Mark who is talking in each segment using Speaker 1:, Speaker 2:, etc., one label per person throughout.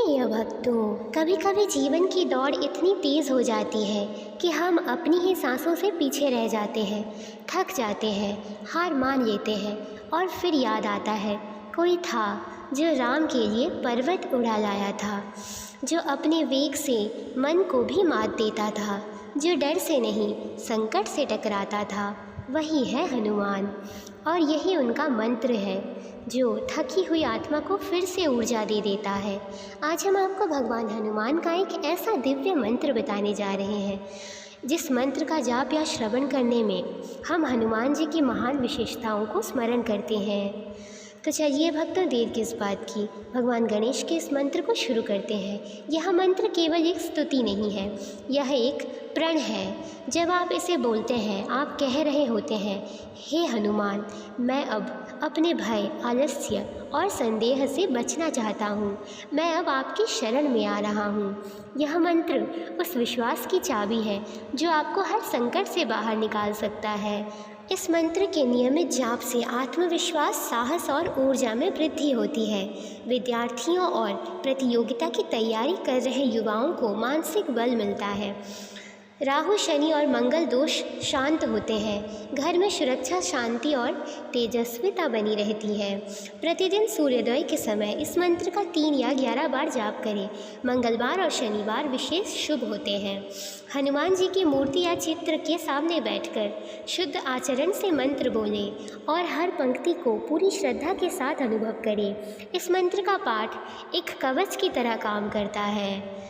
Speaker 1: प्रिय भक्तों, कभी कभी जीवन की दौड़ इतनी तेज़ हो जाती है कि हम अपनी ही सांसों से पीछे रह जाते हैं, थक जाते हैं, हार मान लेते हैं और फिर याद आता है कोई था जो राम के लिए पर्वत उड़ा लाया था, जो अपने वेग से मन को भी मात देता था, जो डर से नहीं संकट से टकराता था। वही है हनुमान और यही उनका मंत्र है जो थकी हुई आत्मा को फिर से ऊर्जा दे देता है। आज हम आपको भगवान हनुमान का एक ऐसा दिव्य मंत्र बताने जा रहे हैं जिस मंत्र का जाप या श्रवण करने में हम हनुमान जी की महान विशेषताओं को स्मरण करते हैं। तो चलिए भक्तों, देर किस बात की, भगवान गणेश के इस मंत्र को शुरू करते हैं। यह मंत्र केवल एक स्तुति नहीं है, यह एक प्रण है। जब आप इसे बोलते हैं आप कह रहे होते हैं, हे हनुमान, मैं अब अपने भय, आलस्य और संदेह से बचना चाहता हूँ। मैं अब आपकी शरण में आ रहा हूँ। यह मंत्र उस विश्वास की चाबी है जो आपको हर संकट से बाहर निकाल सकता है। इस मंत्र के नियमित जाप से आत्मविश्वास, साहस और ऊर्जा में वृद्धि होती है। विद्यार्थियों और प्रतियोगिता की तैयारी कर रहे युवाओं को मानसिक बल मिलता है। राहु, शनि और मंगल दोष शांत होते हैं। घर में सुरक्षा, शांति और तेजस्विता बनी रहती है। प्रतिदिन सूर्योदय के समय इस मंत्र का 3 या 11 बार जाप करें। मंगलवार और शनिवार विशेष शुभ होते हैं। हनुमान जी की मूर्ति या चित्र के सामने बैठकर शुद्ध आचरण से मंत्र बोलें और हर पंक्ति को पूरी श्रद्धा के साथ अनुभव करें। इस मंत्र का पाठ एक कवच की तरह काम करता है।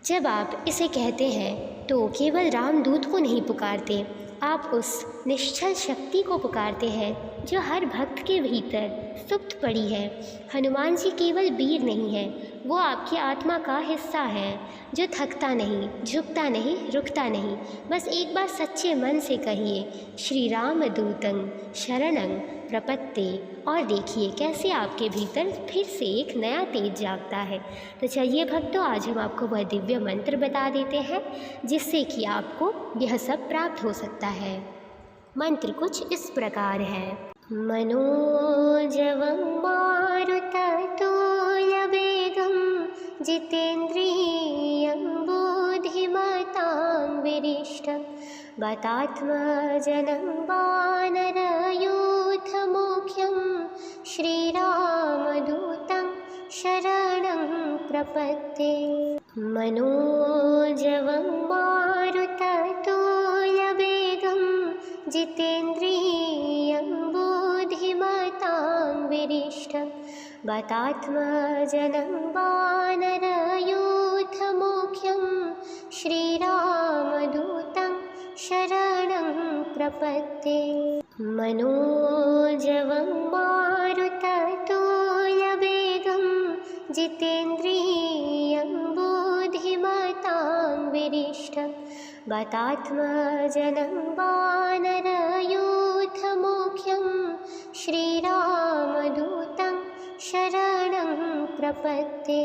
Speaker 1: जब आप इसे कहते हैं तो केवल रामदूत को नहीं पुकारते, आप उस निश्चल शक्ति को पुकारते हैं जो हर भक्त के भीतर सुप्त पड़ी है। हनुमान जी केवल वीर नहीं है, वो आपकी आत्मा का हिस्सा है जो थकता नहीं, झुकता नहीं, रुकता नहीं। बस एक बार सच्चे मन से कहिए, श्री राम दूतं शरणं प्रपत्ते, और देखिए कैसे आपके भीतर फिर से एक नया तेज जागता है। तो चलिए भक्तों, आज हम आपको वह दिव्य मंत्र बता देते हैं जिससे कि आपको यह सब प्राप्त हो सकता है। मंत्र कुछ इस प्रकार है। मनोजवं मारुततुल्यवेगं जितेन्द्रियं बुद्धिमतां वरिष्ठं वातात्मजनं वानरयूथमुख्यं श्रीरामदूतं शरणं प्रपद्ये। मनोजवं मारुततुल्यवेगं जितेन्द्रियं बुद्धिमतां वरिष्ठं वातात्मजनं वानरयूथमुख्यं श्रीरामदूतं शरणं प्रपद्ये। मनोजवं मारुततुल्यवेगं जितेन्द्रियं बुद्धिमतां वरिष्ठं वातात्मजनं वानरयूथमुख्यं श्रीरामदूतं शरणं प्रपद्ये।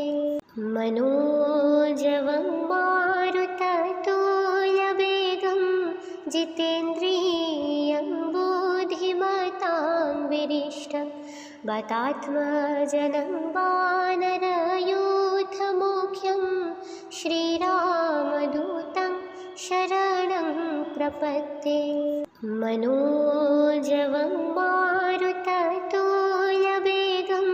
Speaker 1: मनोजवं मारुततुल्यवेगं जितेन्द्रियं बुद्धिमतां वरिष्ठं वातात्मजनं वानरयूथमुख्यं श्रीरामदूतं शरणं प्रपद्ये। मनोजवं मारुततुल्यवेगं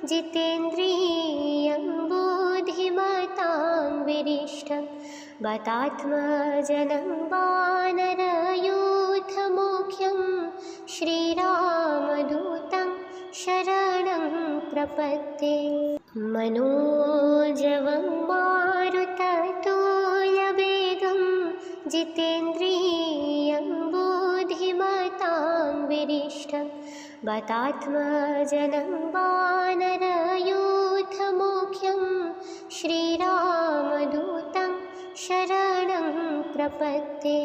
Speaker 1: जितेन्द्रियं बुद्धिमतां वरिष्ठं वातात्मजनं वानरयूथमुख्यं श्रीरामदूतं शरणं प्रपद्ये। मनोजवं मारुततुल्यवेगं जितेन्द्रियं बुद्धिमतां वरिष्ठं वातात्मजनं वानरयूथमुख्यं श्रीरामदूतं शरणं प्रपद्ये।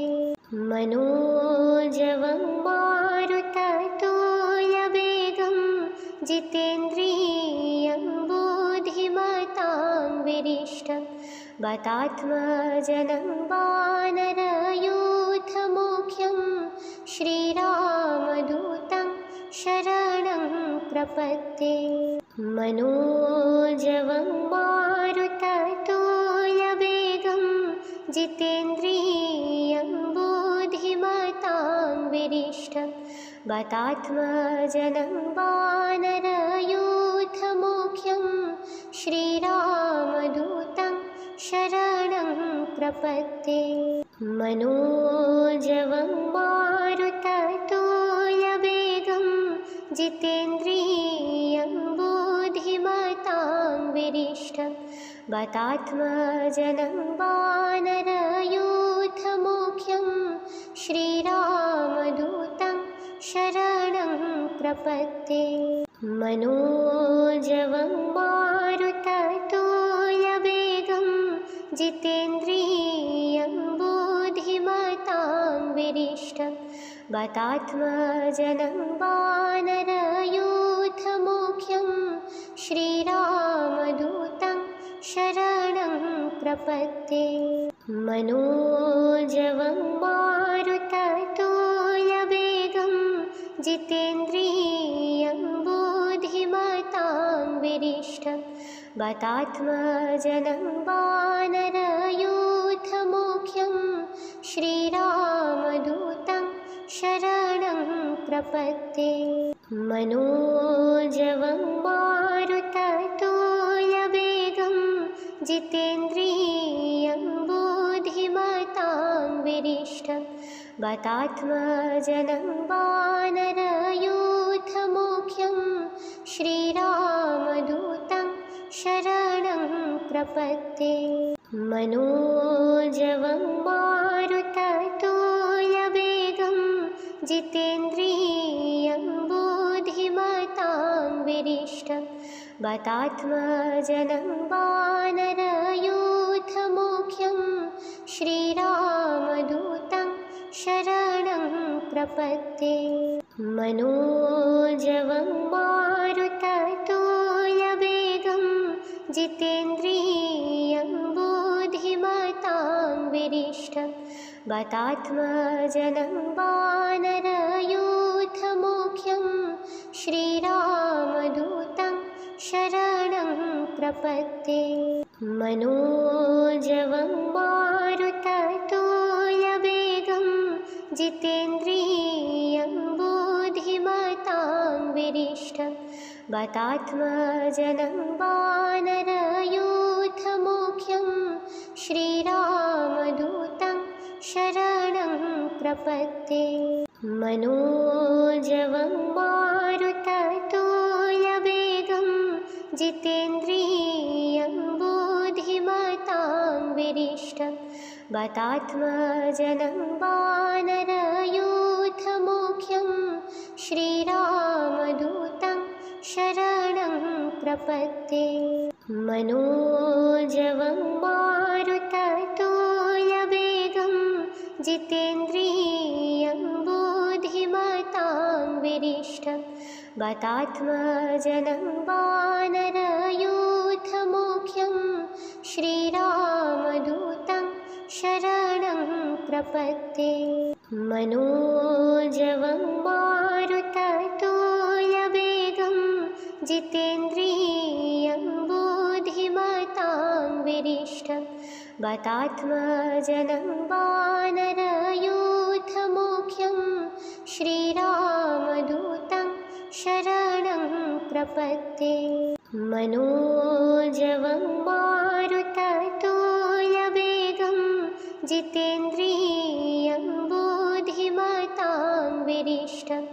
Speaker 1: मनोजवं मारुततुल्यवेगं जितेन्द्रियं बुद्धिमतां वरिष्ठं वातात्मजनं वानरयूथमुख्यं श्रीरामदूतं शरणं प्रपद्ये। मनोजवं जितेन्द्रियं बुद्धिमतां वरिष्ठं वातात्मजनं वानरयूथमुख्यं श्रीरामदूतं शरणं प्रपद्ये। मनोजवं मारुततुल्यवेगं जितेन्द्रियं बुद्धिमतां वरिष्ठं वातात्मजनं वानरयूथमुख्यं श्रीरामदूतं शरणं प्रपद्ये। मनोजवं मारुततुल्यवेगं जितेन्द्रियं बुद्धिमतां वरिष्ठं वातात्मजनं वानरयूथमुख्यं श्रीरामदूतं शरणं प्रपद्ये। मनोजवं मारुततुल्यवेगं जितेन्द्रियं बुद्धिमतां वरिष्ठं वातात्मजनं वानरयूथमुख्यं श्रीरामदूतं शरणं प्रपद्ये। मनोजवं मारुततुल्यवेगं जितेन्द्रियं बुद्धिमतां वरिष्ठं वातात्मजनं वानरयूथमुख्यं श्रीरामदूतं शरणं प्रपद्ये। मनोजवं मारुततुल्यवेगं जितेन्द्रियं बुद्धिमतां वरिष्ठं वातात्मजनं वानरयूथमुख्यं श्रीरामदूतं शरणं प्रपद्ये। मनोजवं मारुततुल्यवेगं जितेन्द्रियं बुद्धिमतां वरिष्ठं वातात्मजनं वानरयूथमुख्यं श्रीरामदूतं शरणं प्रपद्ये। मनोजवं मारुततुल्यवेगं जितेन्द्रियं बुद्धिमतां वरिष्ठं वातात्मजनं वानरयूथमुख्यं श्रीरामदूतं शरणं प्रपद्ये। मनोजवं मारुततुल्यवेगं जितेन्द्रियं बुद्धिमतां वरिष्ठं वातात्मजनं वानरयूथमुख्यं श्रीरामदूतं शरणं प्रपद्ये। मनोजवं मारुततुल्यवेगं जितेन्द्रियं बुद्धिमतां वरिष्ठं वातात्मजनं वानरयूथमुख्यं श्रीरामदूतं शरणं प्रपद्ये। मनोजवं मारुततुल्यवेगं जितेन्द्रियं बुद्धिमतां वरिष्ठं वातात्मजनं वानरयूथमुख्यं श्रीरामदूतं शरणं प्रपद्ये। मनोजवं मारुततुल्यवेगं जितेन्द्रियं बुद्धिमतां वरिष्ठं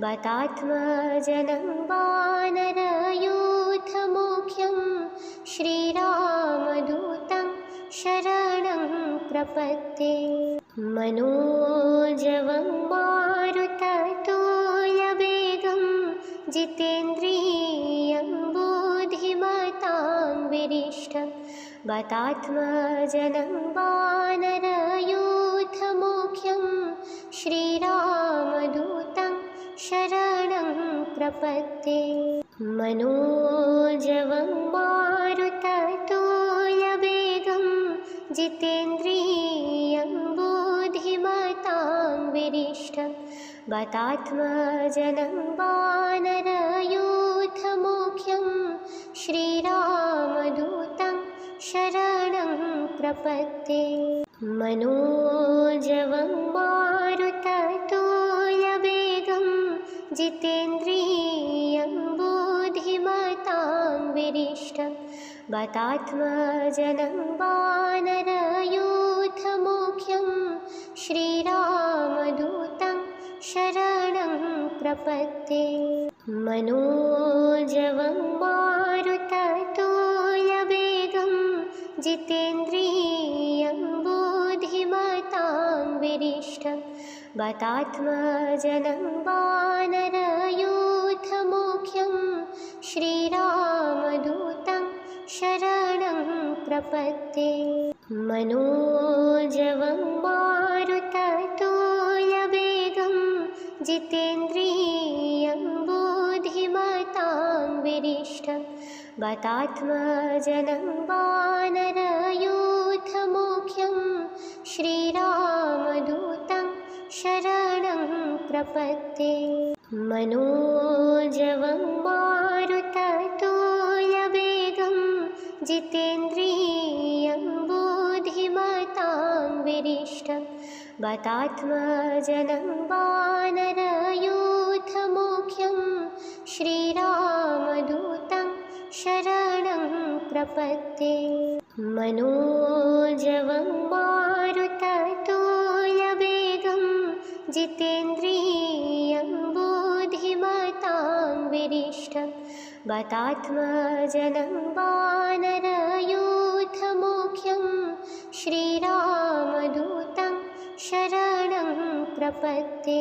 Speaker 1: वातात्मजनं वानरयूथमुख्यं श्रीरामदूतं शरणं प्रपद्ये। मनोजवं मारुततुल्यवेगं जितेन्द्रियं बुद्धिमतां वरिष्ठं वातात्मजनं वानरयूथमुख्यं श्रीरामदूतं शरणं प्रपद्ये। मनोजवं मारुततुल्यवेगं जितेन्द्रियं बुद्धिमतां वरिष्ठं वातात्मजनं वानरयूथमुख्यं श्रीरामदूतं शरणं प्रपत्ते मनोजवं मारुततुल्यवेगं जितेन्द्रियं बुद्धिमतां वरिष्ठं वातात्मजनं वानरयूथमुख्यं श्रीरामदूतं शरणं प्रपत्ते मनोजवं मारुततुल्यवेगं जितेन्द्रियं बुद्धिमतां वरिष्ठं वातात्मजनं वानरयूथमुख्यं श्रीरामदूतं शरणं प्रपत्ते मनोजवं मारुततुल्यवेगं जितेन्द्रियं बुद्धिमतां वरिष्ठं वातात्मजनं वानरयूथमुख्यं श्रीरामदूतं शरणं प्रपत्ते मनोजवं मारुततुल्यवेगं जितेन्द्रियं बुद्धिमतां वरिष्ठं वातात्मजनं वानरयूथमुख्यं श्रीरामदूतं शरणं प्रपत्ते मनोजवं मारुततुल्यवेगं जितेन्द्रियं बुद्धिमतां वरिष्ठं वातात्मजनं वानरयूथमुख्यं श्रीरामदूतं शरणं प्रपत्ते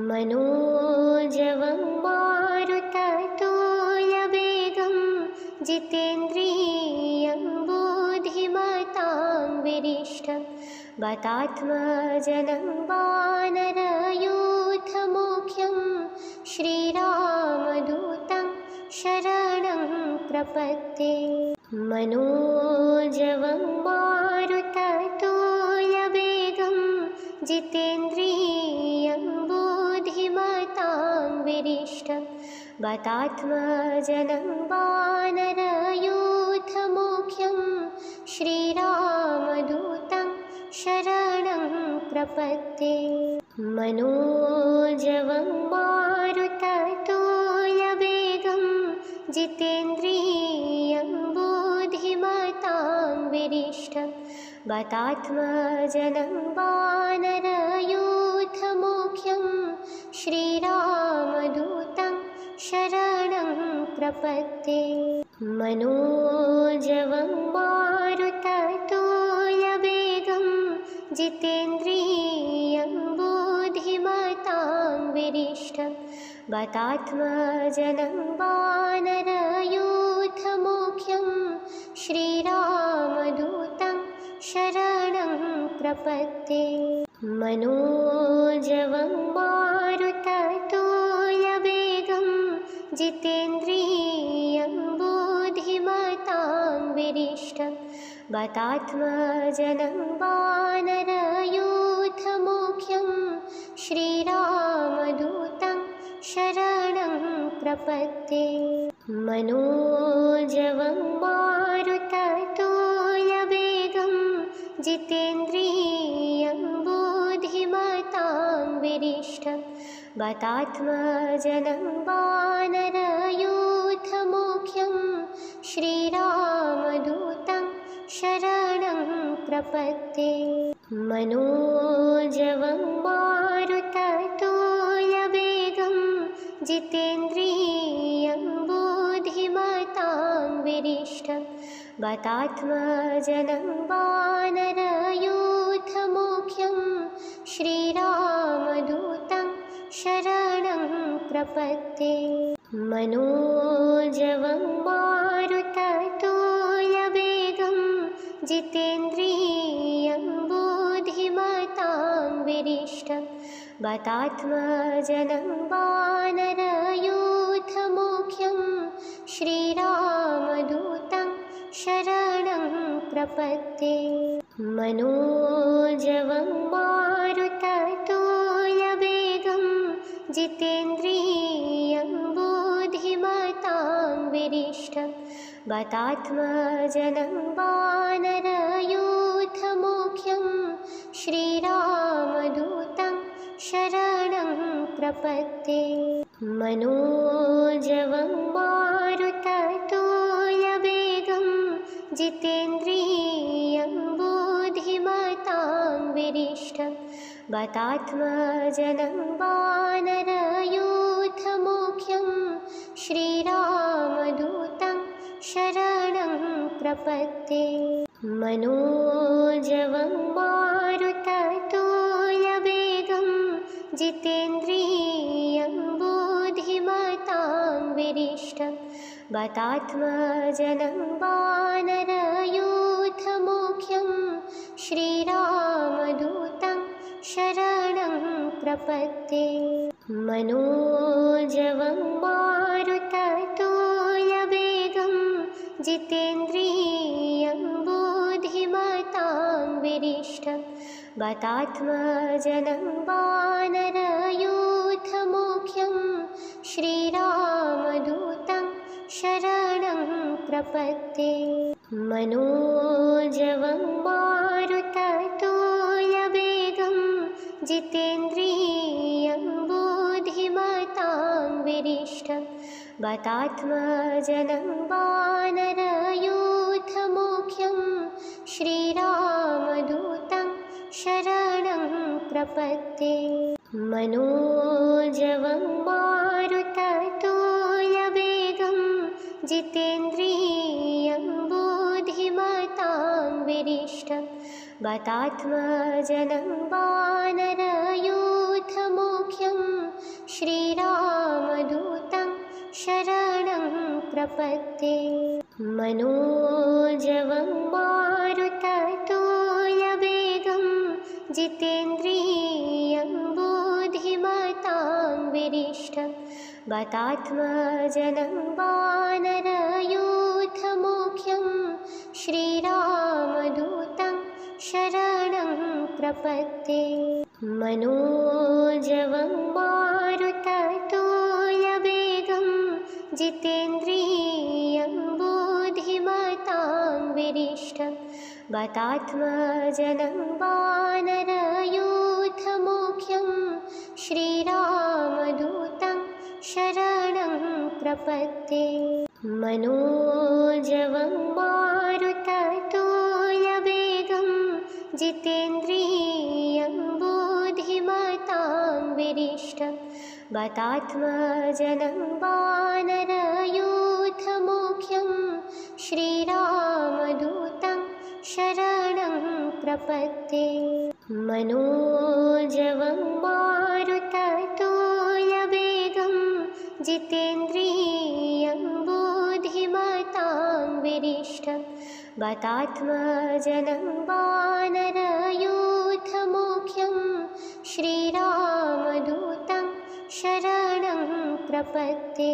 Speaker 1: मनोजवं मारुततुल्यवेगं जितेन्द्रियं बुद्धिमतां वरिष्ठं वातात्मजनं वानरयूथमुख्यं श्रीरामदूतं शरणं प्रपत्ते मनोजवं मारुततुल्यवेगं जितेन्द्रियं बुद्धिमतां वरिष्ठं वातात्मजनं वानरयूथमुख्यं श्रीरामदूतं शरणं प्रपत्ते मनोजवं मारुततुल्यवेगं जितेन्द्रियं बुद्धिमतां वरिष्ठं वातात्मजनं वानरयूथमुख्यं श्रीरामदूतं शरणं प्रपत्ते मनोजवं मारुततुल्यवेगं जितेन्द्रियं बुद्धिमतां वरिष्ठं वातात्मजनं वानरयूथमुख्यं श्रीरामदूतं शरणं प्रपत्ते मनोजवं मारुततुल्यवेगं जितेन्द्रियं बुद्धिमतां वरिष्ठं वातात्मजनं वानरयूथमुख्यं श्रीरामदूतं शरणं प्रपत्ते मनोजवं मारुततुल्यवेगं जितेन्द्रियं बुद्धिमतां वरिष्ठं वातात्मजनं वानरयूथमुख्यं श्रीरामदूतं शरणं प्रपत्ते मनोजवं मारुततुल्यवेगं जितेन्द्रियं बुद्धिमतां वरिष्ठं वातात्मजनं वानरयूथमुख्यं श्रीरामदूतं शरणं प्रपत्ते मनोजवं मारुततुल्यवेगं जितेन्द्रियं बुद्धिमतां वरिष्ठं वातात्मजनं वानरयूथमुख्यं श्रीरामदूतं शरणं प्रपत्ते मनोजवं मारुततुल्यवेगं जितेन्द्रियं बुद्धिमतां वरिष्ठं वातात्मजनं वानरयूथमुख्यं प्रपत्ते मनोजवं मारुततुल्यवेगं जितेन्द्रियं बुद्धिमतां वरिष्ठं वातात्मजनं वानरयूथमुख्यं श्रीरामदूतं शरणं प्रपत्ते मनोजवं मारुततुल्यवेगं जितेन्द्रियं बुद्धिमतां वरिष्ठं वातात्मजनं वानरयूथमुख्यं श्रीरामदूतं शरणं प्रपत्ते मनोजवं मारुततुल्यवेगं जितेन्द्रियं बुद्धिमतां वरिष्ठं वातात्मजनं वानरयूथमुख्यं श्रीरामदूतं शरणं प्रपत्ते मनोजवं मारुततुल्यवेगं जितेन्द्रियं बुद्धिमतां वरिष्ठं वातात्मजनं वानरयूथमुख्यं श्रीरामदूतं शरणं प्रपत्ते मनोजवं मारुततुल्यवेगं जितेन्द्रियं बुद्धिमतां वरिष्ठं वातात्मजनं वानरयूथमुख्यं श्रीरामदूतं शरणं प्रपत्ते मनोजवं मारुततुल्यवेगं जितेन्द्रियं बुद्धिमतां वरिष्ठं वातात्मजनं वानरयूथमुख्यं श्रीरामदूतं शरणं प्रपत्ते मनोजवं मारुततुल्यवेगं जितेन्द्रियं बुद्धिमतां वरिष्ठं वातात्मजनं वानरयूथमुख्यं श्रीरामदूतं शरणं प्रपत्ते मनोजवं मारुततुल्यवेगं जितेन्द्रियं बुद्धिमतां वरिष्ठं वातात्मजनं वानरयूथमुख्यं श्रीरामदूतं शरणं प्रपत्ते मनोजवं मारुततुल्यवेगं जितेन्द्रियं बुद्धिमतां वरिष्ठं वातात्मजनं वानरयूथमुख्यं श्रीरामदूतं शरणं प्रपत्ते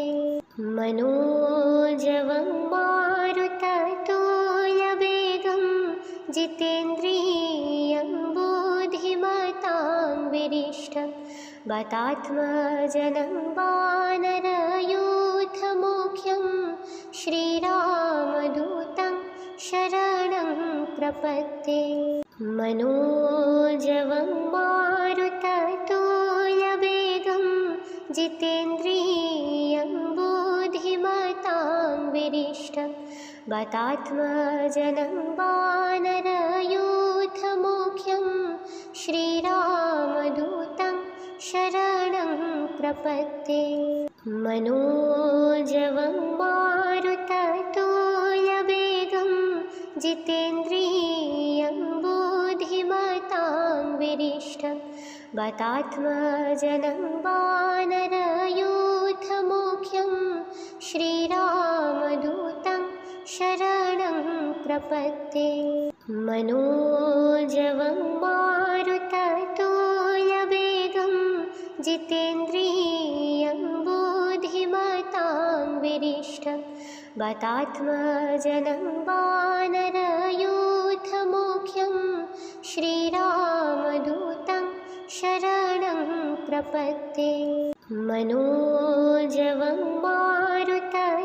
Speaker 1: मनोजवं मारुततुल्यवेगं जितेन्द्रियं बुद्धिमतां वरिष्ठं वातात्मजनं वानरयूथमुख्यं श्रीरामदूतं शरणं प्रपत्ते मनोजवं मारुततुल्यवेगं जितेन्द्रियं बुद्धिमतां वरिष्ठं वातात्मजनं वानरयूथमुख्यं श्रीरामदूतं शरणं प्रपत्ते मनोजवं मारुततुल्यवेगं जितेन्द्रियं बुद्धिमतां वरिष्ठं वातात्मजनं वानरयूथमुख्यं श्रीरामदूतं शरणं प्रपत्ते मनोजवं मारुततुल्यवेगं जितेन्द्रियं बुद्धिमतां वरिष्ठं वातात्मजनं वानरयूथमुख्यं श्रीरामदूतं शरणं प्रपत्ते मनोजवं मारुततुल्यवेगं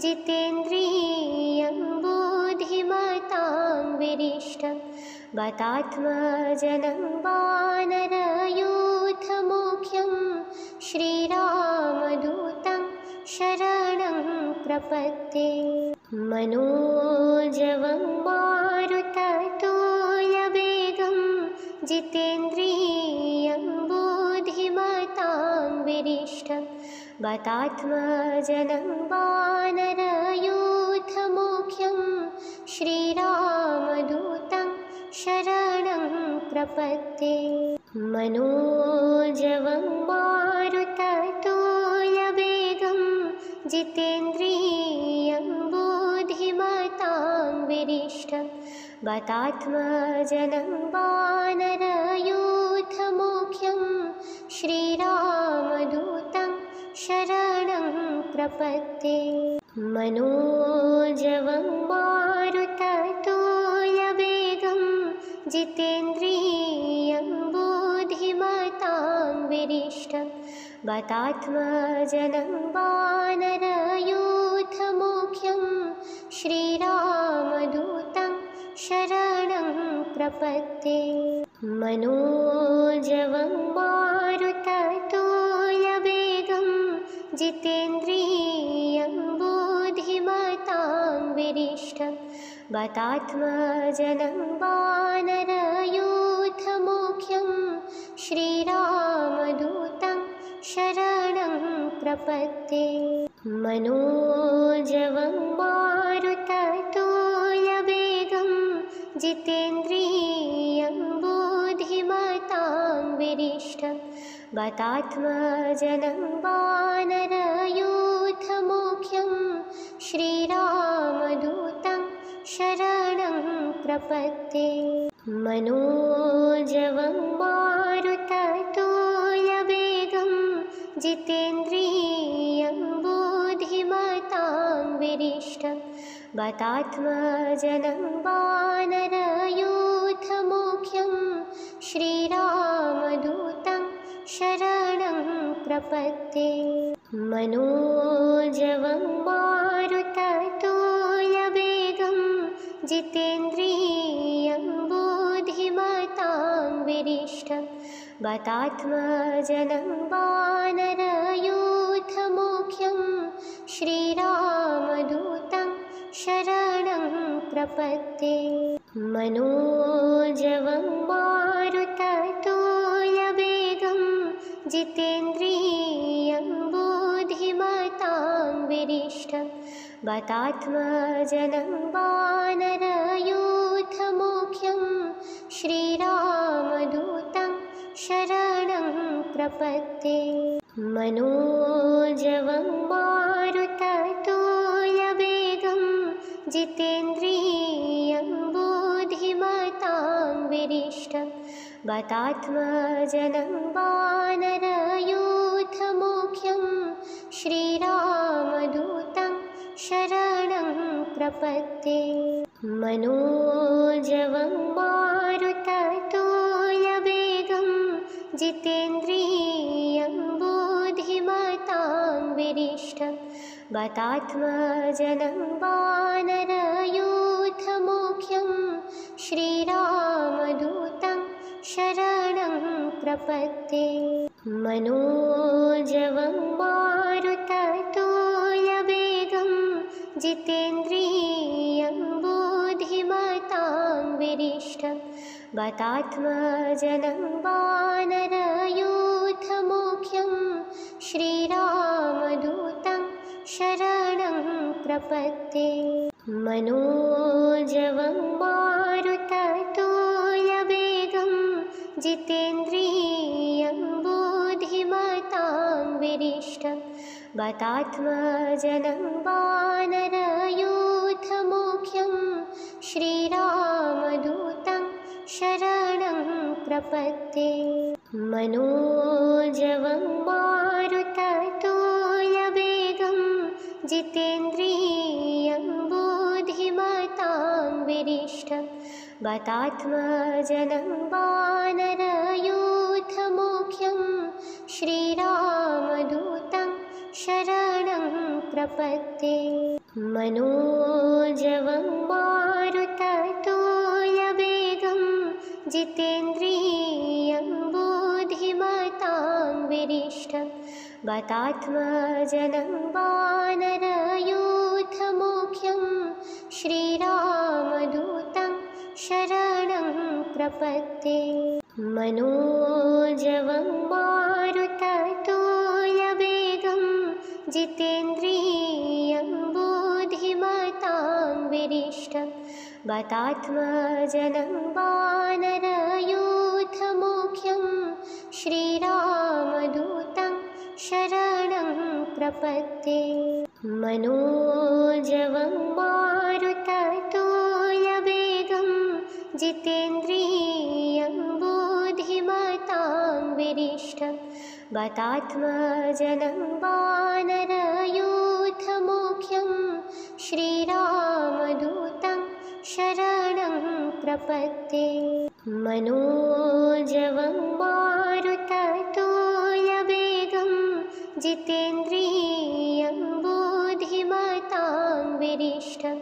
Speaker 1: जितेन्द्रियं बुद्धिमतां वरिष्ठं वातात्मजनं वानरयूथमुख्यं श्रीरामदूतं शरणं प्रपद्ये मनोजवं मारुततुल्यवेगं जितेन्द्रियं बुद्धिमतां वरिष्ठं वातात्मजनं वानरयूथमुख्यं श्रीरामदूतं शरणं प्रपद्ये मनोजवं मारुततुल्यवेगं जितेन्द्रियं बुद्धिमतां वरिष्ठं वातात्मजनं वानरयूथमुख्यं श्रीरामदूतं शरणं प्रपद्ये मनोजवं मारुततुल्यवेगं जितेन्द्रियं बुद्धिमतां वरिष्ठं वातात्मजनं वानरयूथमुख्यं श्रीरामदूतं शरणं प्रपद्ये मनोजवं मारुततुल्यवेगं जितेन्द्रियं बुद्धिमतां वरिष्ठं वातात्मजनं वानरयूथमुख्यं श्रीरामदूतं शरणं प्रपद्ये मनोजवं मारुततुल्यवेगं जितेन्द्रियं बुद्धिमतां वरिष्ठं वातात्मजनं वानरयूथमुख्यं श्रीरामदूतं शरणं प्रपद्ये मनोजवं मारुततुल्यवेगं जितेन्द्रियं बुद्धिमतां वरिष्ठं वातात्मजनं वानरयूथमुख्यं श्रीरामदूतं शरणं प्रपद्ये मनोजवं मारुततुल्यवेगं जितेन्द्रियं बुद्धिमतां वरिष्ठं वातात्मजनं वानरयूथमुख्यं श्रीरामदूतं शरणं प्रपद्ये मनोजवं मारुततुल्यवेगं जितेन्द्रियं बुद्धिमतां वरिष्ठं वातात्मजनं वानरयूथमुख्यं श्रीरामदूतं शरणं प्रपद्ये मनोजवं मारुततुल्यवेगं जितेन्द्रियं बुद्धिमतां वरिष्ठं वातात्मजनं वानरयूथमुख्यं श्रीरामदूतं शरणं प्रपद्ये मनोजवं मारुततुल्यवेगं जितेन्द्रियं बुद्धिमतां वरिष्ठं वातात्मजनं वानरयूथमुख्यं श्रीरामदूतं शरणं प्रपद्ये मनोजवं मारुततुल्यवेगं जितेन्द्रियं बुद्धिमतां वरिष्ठं वातात्मजनं वानरयूथमुख्यं श्रीरामदूतं शरणं प्रपद्ये मनोजवं मारुततुल्यवेगं जितेन्द्रियं बुद्धिमतां वरिष्ठं वातात्मजनं वानरयूथमुख्यं श्रीरामदूतं शरणं प्रपद्ये मनोजवं मारुततुल्यवेगं जितेन्द्रियं बुद्धिमतां वरिष्ठं वातात्मजनं वानरयूथमुख्यं श्रीरामदूतं शरणं प्रपद्ये मनोजवं मारुततुल्यवेगं जितेन्द्रियं बुद्धिमतां बतात्मजनं वानरयूथमुख्यं श्रीरामदूतं शरणं प्रपद्ये। मनोजवं मारुततुल्यवेगं जितेन्द्रियं बुद्धिमतां वरिष्ठं बतात्मजनं वानरयूथमुख्यं श्रीरामदूतं शरणं प्रपद्ये। मनोजवं मारुततुल्यवेगं जितेन्द्रियं बुद्धिमतां वरिष्ठं बतात्मजनं वानरयूथमुख्यं श्रीरामदूतं शरणं प्रपद्ये। मनोजवं मारुततुल्यवेगं जितेन्द्रियं बुद्धिमतां वरिष्ठं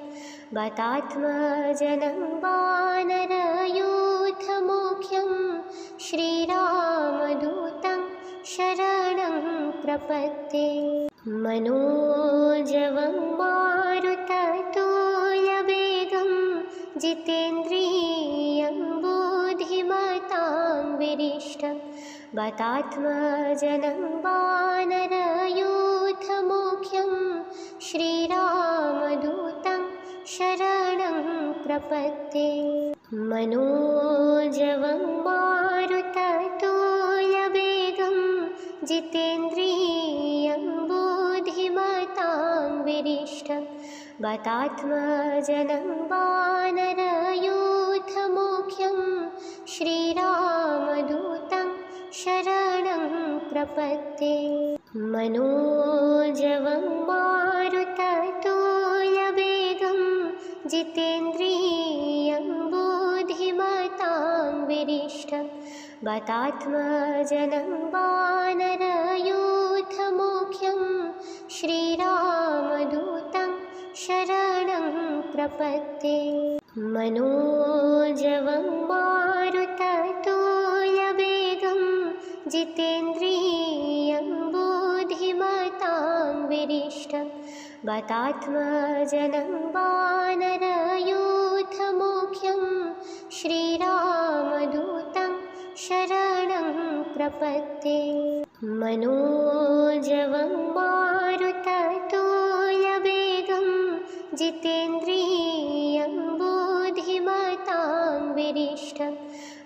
Speaker 1: बतात्मजनं वानरयूथमुख्यं श्रीरामदूतं शरणं प्रपद्ये। मनोजवं मारुततुल्यवेगं जितेन्द्रियं बुद्धिमतां वरिष्ठं बतात्मजनं वानरयूथमुख्यं श्रीरामदूतं शरणं प्रपद्ये। मनोजवं मारुततुल्यवेगं जितेन्द्रियं बुद्धिमतां वरिष्ठं बतात्मजनं वानरयूथमुख्यं श्रीरामदूतं शरणं प्रपद्ये। मनोजवं मारुततुल्यवेगं जितेन्द्रियं बुद्धिमतां वरिष्ठं बतात्मजनं वानरयूथमुख्यं श्रीरामदूतं शरणं प्रपद्ये। मनोजवं मारुततुल्यवेगं जितेन्द्रियं बुद्धिमतां वरिष्ठं बतात्मजनं वानरयूथमुख्यं श्रीरामदूतं शरणं प्रपद्ये। मनोजवं मारुततुल्यवेगं जितेन्द्रियं बुद्धिमतां वरिष्ठं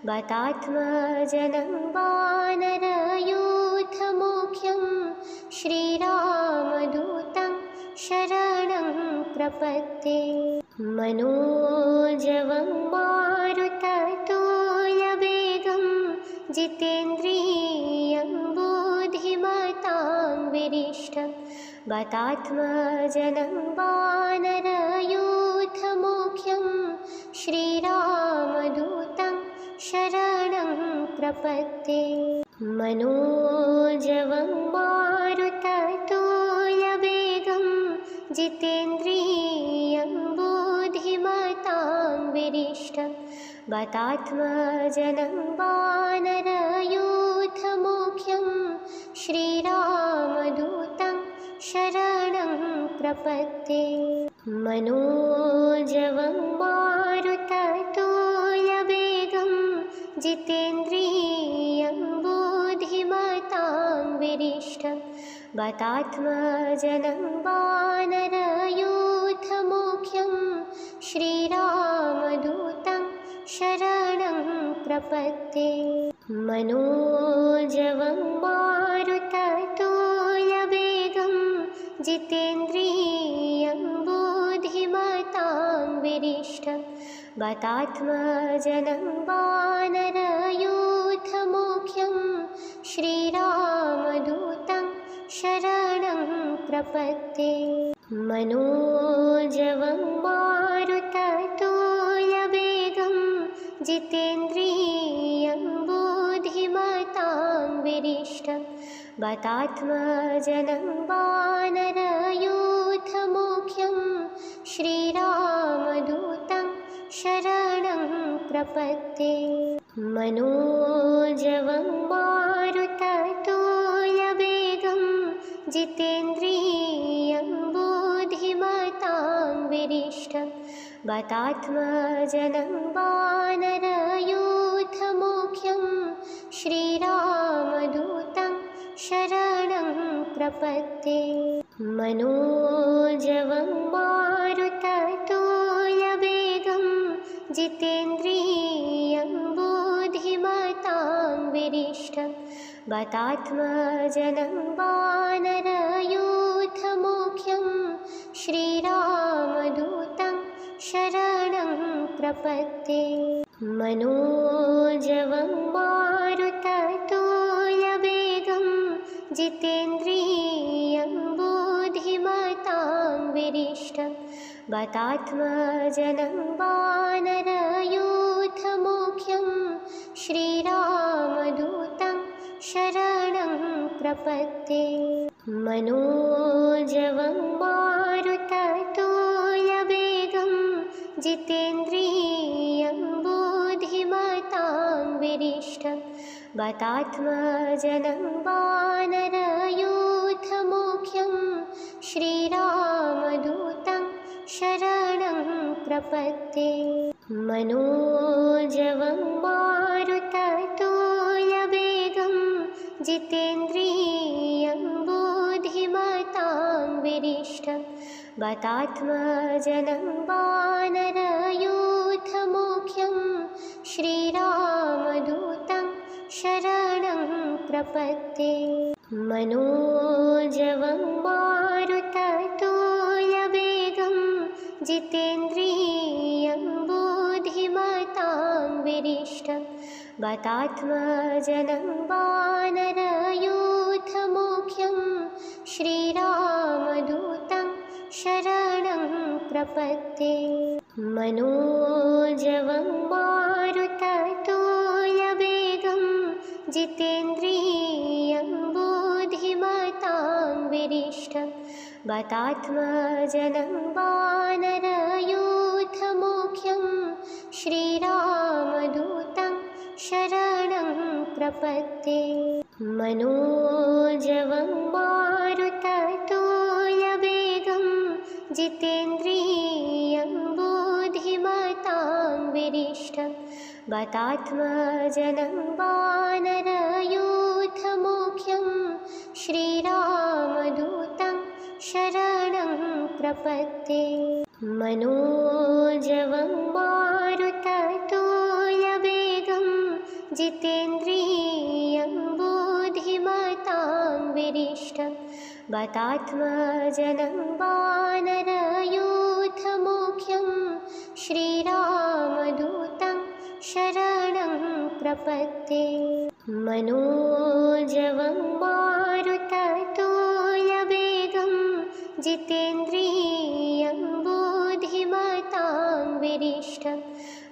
Speaker 1: बतात्मजनं वानरयूथमुख्यं श्रीरामदूतं शरणं प्रपद्ये। मनोजवं मारुततुल्यवेगं जितेन्द्रियं बुद्धिमतां वरिष्ठं बतात्मजनं वानरयूथमुख्यं श्रीरामदूतं शरणं प्रपद्ये। मनोजवं मारुततुल्यवेगं जितेन्द्रियं बुद्धिमतां वरिष्ठं बतात्मजनं वानरयूथमुख्यं श्रीरामदूतं शरणं प्रपद्ये। मनोजवं मारुततुल्यवेगं जितेन्द्रियं बुद्धिमतां वरिष्ठं बतात्मजनं वानरयूथमुख्यं श्रीरामदूतं शरणं प्रपद्ये। मनोजवं मारुततुल्यवेगं जितेन्द्रियं बुद्धिमतां वरिष्ठं बतात्मजनं वानरयूथमुख्यं श्रीरामदूतं शरणं प्रपद्ये। मनोजवं मारुततुल्यवेगं जितेन्द्रियं बुद्धिमतां वरिष्ठं बतात्मजनं वानरयूथमुख्यं श्रीरामदूतं शरणं प्रपद्ये। मनोजवं मारुततुल्यवेगं जितेन्द्रियं बुद्धिमतां वरिष्ठं वातात्मजनं वानरयूथमुख्यं श्रीरामदूतं शरणं प्रपद्ये। मनोजवं मारुततुल्यवेगं जितेन्द्रियं बुद्धिमतां वरिष्ठं वातात्मजनं वानरयूथमुख्यं श्रीरामदूतं शरणं प्रपद्ये। मनोजवं मारुततुल्यवेगं जितेन्द्रियं बुद्धिमतां वरिष्ठं वातात्मजनं वानरयूथमुख्यं श्रीरामदूतं शरणं प्रपद्ये। मनोजवं मारुततुल्यवेगं जितेन्द्रियं बुद्धिमतां वरिष्ठं वातात्मजनं वानरयूथमुख्यं श्रीरामदूतं शरणं प्रपद्ये। मनोजवं मारुततुल्यवेगं जितेन्द्रियं बुद्धिमतां वरिष्ठं वातात्मजनं वानरयूथमुख्यं श्रीरामदूतं शरणं प्रपद्ये। मनोजवं मारुततुल्यवेगं जितेन्द्रियं बुद्धिमतां वरिष्ठं वातात्मजनं वानरयूथमुख्यं श्रीरामदूतं शरणं प्रपद्ये। मनोजवं मारुततुल्यवेगं जितेन्द्रियं बुद्धिमतां वरिष्ठं वातात्मजनं वानरयूथमुख्यं श्रीरामदूतं शरणं प्रपद्ये। मनोजवं मारुततुल्यवेगं जितेन्द्रियं बुद्धिमतां वरिष्ठं वातात्मजनं वानरयूथमुख्यं श्रीरामदूतं शरणं प्रपद्ये। मनोजवं मारुततुल्यवेगं जितेन्द्रियं बुद्धिमतां वरिष्ठं वातात्मजनं वानरयूथमुख्यं श्रीरामदूतं शरणं प्रपद्ये। मनोजवं मारुततुल्यवेगं जितेन्द्रियं बुद्धिमतां वरिष्ठं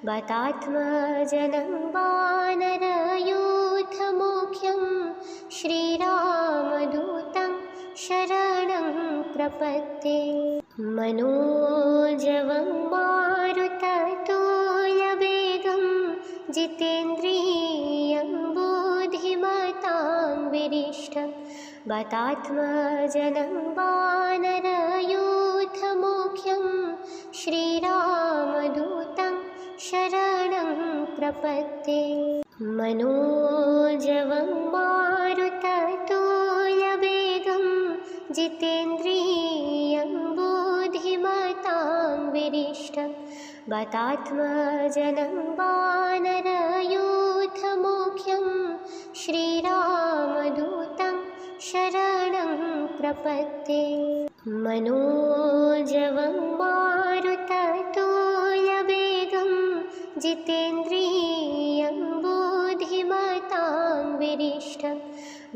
Speaker 1: वातात्मजनं वानरयूथमुख्यं श्रीरामदूतं शरणं प्रपद्ये। मनोजवं मारुततुल्यवेगं जितेन्द्रियं बुद्धिमतां वरिष्ठं वातात्मजनं वानरयूथमुख्यं श्रीरामदूतं शरणं प्रपद्ये। मनोजवं मारुततुल्यवेगं जितेन्द्रियं बुद्धिमतां वरिष्ठं वातात्मजनं वानरयूथमुख्यं श्रीरामदूतं शरणं प्रपद्ये। मनोजवं मारुततुल्यवेगं जितेन्द्रियं बुद्धिमतां वरिष्ठं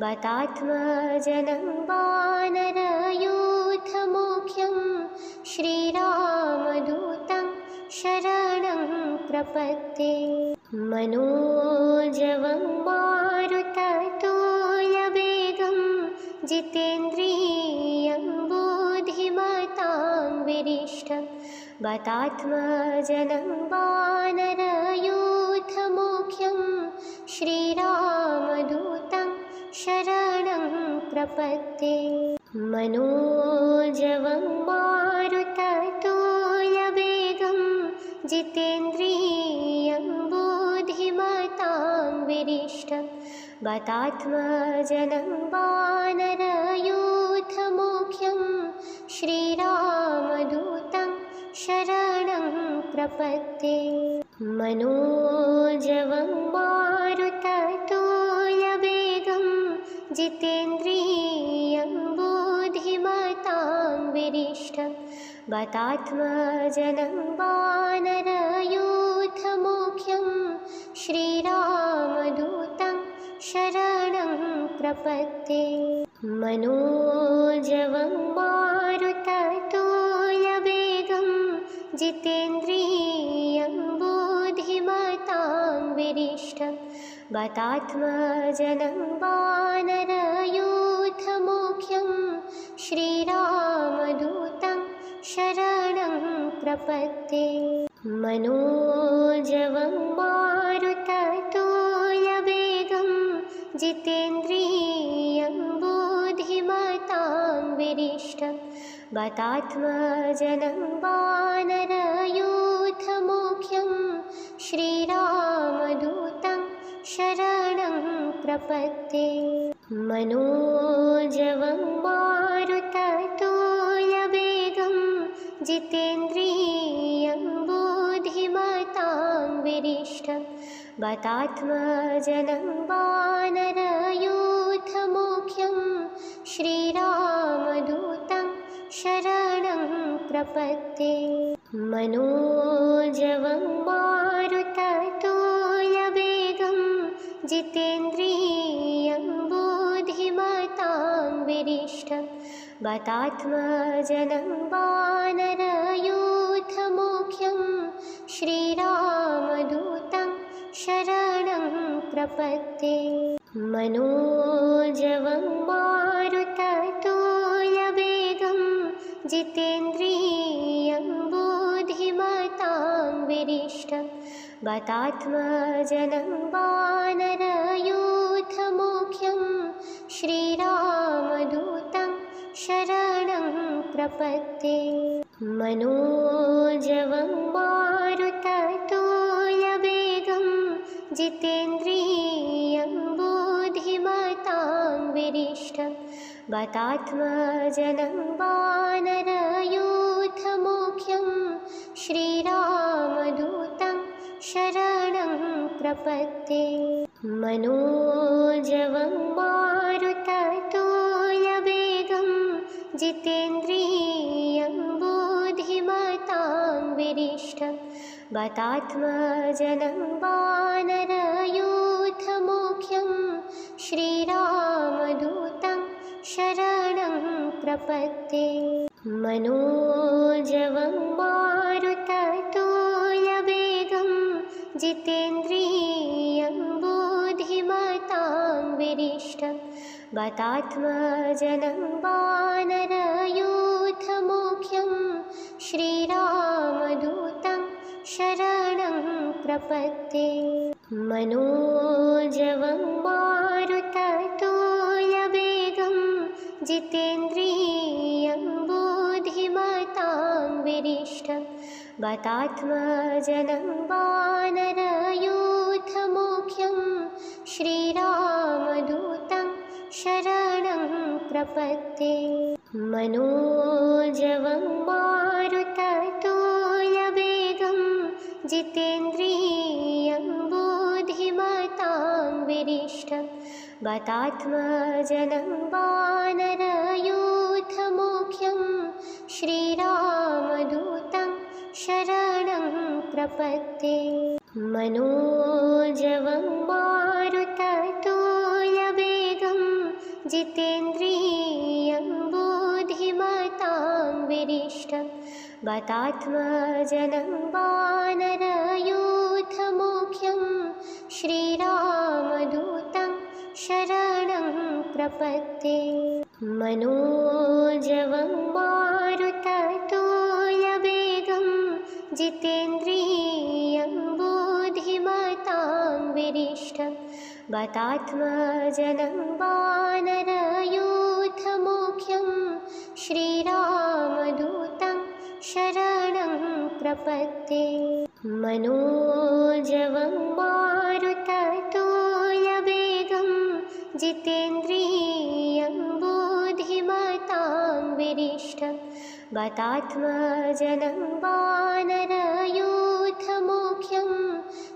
Speaker 1: वातात्मजनं वानरयूथमुख्यं श्रीरामदूतं शरणं प्रपद्ये। मनोजवं मारुततुल्यवेगं जितेन्द्रियं बुद्धिमतां वरिष्ठं वातात्मजनं वानरयूथमुख्यं श्रीरामदूतं शरणं प्रपद्ये। मनोजवं मारुततुल्यवेगं जितेन्द्रियं बुद्धिमतां वरिष्ठं वातात्मजनं वानरयूथमुख्यं श्रीरामदूतं शरणं प्रपद्ये। मनोजवं मारुततुल्यवेगं जितेन्द्रियं बुद्धिमतां वरिष्ठं वातात्मजनं वानरयूथमुख्यं श्रीरामदूतं शरणं प्रपद्ये। मनोजवं मारुततुल्यवेगं जितेन्द्रियं बुद्धिमतां वरिष्ठं वातात्मजनं वानरयूथमुख्यं श्रीरामदूतं शरणं प्रपद्ये। मनोजवं मारुततुल्यवेगं जितेन्द्रियं बुद्धिमतां वरिष्ठं वातात्मजनं वानरयूथमुख्यं श्रीरामदूतं शरणं प्रपद्ये। मनोजवं मारुततुल्यवेगं जितेन्द्रियं बुद्धिमतां वरिष्ठं वातात्मजनं वानरयूथमुख्यं श्रीरामदूतं शरणं प्रपद्ये। मनोजवं मारुततुल्यवेगं जितेन्द्रियं बुद्धिमतां वरिष्ठं वातात्मजनं वानरयूथमुख्यं श्रीरामदूतं शरणं प्रपद्ये। मनोजवं मारुततुल्यवेगं जितेन्द्रियं बुद्धिमतां वरिष्ठं वातात्मजनं वानरयूथमुख्यं श्रीरामदूतं शरणं प्रपद्ये। मनोजवं मारुततुल्यवेगं जितेन्द्रियं बुद्धिमतां वरिष्ठं वातात्मजनं वानरयूथमुख्यं श्रीरामदूतं शरणं प्रपद्ये। मनोजवं मारुततुल्यवेगं जितेन्द्रियं बुद्धिमतां वरिष्ठं वातात्मजनं वानरयूथमुख्यं श्रीरामदूतं शरणं प्रपद्ये। मनोजवं मारुततुल्यवेगं जितेन्द्रियं बुद्धिमतां वरिष्ठं वातात्मजनं वानरयूथमुख्यं श्रीरामदूतं शरणं प्रपद्ये। मनोजवं मारुततुल्यवेगं जितेन्द्रियं बुद्धिमतां वरिष्ठं वातात्मजनं वानरयूथमुख्यं श्रीरामदूतं शरणं प्रपद्ये। मनोजवं मारुततुल्यवेगं जितेन्द्रियं बुद्धिमतां वरिष्ठं वातात्मजनं वानरयूथमुख्यं श्रीरामदूतं शरणं प्रपद्ये। मनोजवं मारुततुल्यवेगं जितेन्द्रियं बुद्धिमतां वरिष्ठं वातात्मजनं वानरयूथमुख्यं श्रीरामदूतं शरणं प्रपद्ये। मनोजवं मारुततुल्यवेगं जितेन्द्रियं बुद्धिमतां वरिष्ठं वातात्मजनं वानरयूथमुख्यं प्रपत्ते। मनोजवं मारुततुल्यवेगं जितेन्द्रियं बुद्धिमतां वरिष्ठं वातात्मजनं वानरयूथमुख्यं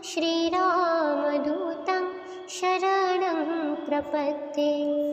Speaker 1: श्रीरामदूतं शरणं प्रपद्ये।